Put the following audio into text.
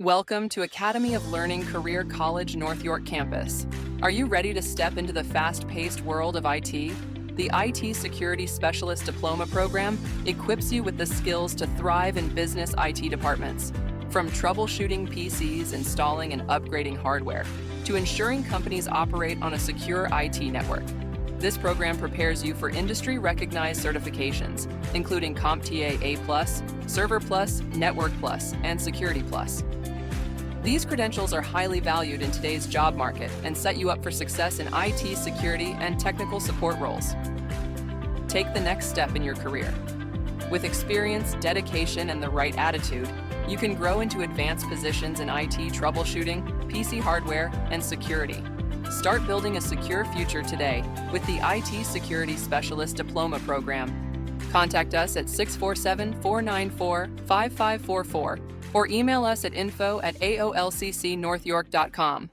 Welcome to Academy of Learning Career College North York campus. Are you ready to step into the fast-paced world of IT? The IT Security Specialist Diploma program equips you with the skills to thrive in business IT departments. From troubleshooting PCs, installing and upgrading hardware, to ensuring companies operate on a secure IT network. This program prepares you for industry-recognized certifications, including CompTIA A+, Server Plus, Network Plus, and Security Plus. These credentials are highly valued in today's job market and set you up for success in IT security and technical support roles. Take the next step in your career. With experience, dedication, and the right attitude, you can grow into advanced positions in IT troubleshooting, PC hardware, and security. Start building a secure future today with the IT Security Specialist Diploma program. Contact us at 647-494-5544 or email us at info@aolccnorthyork.com.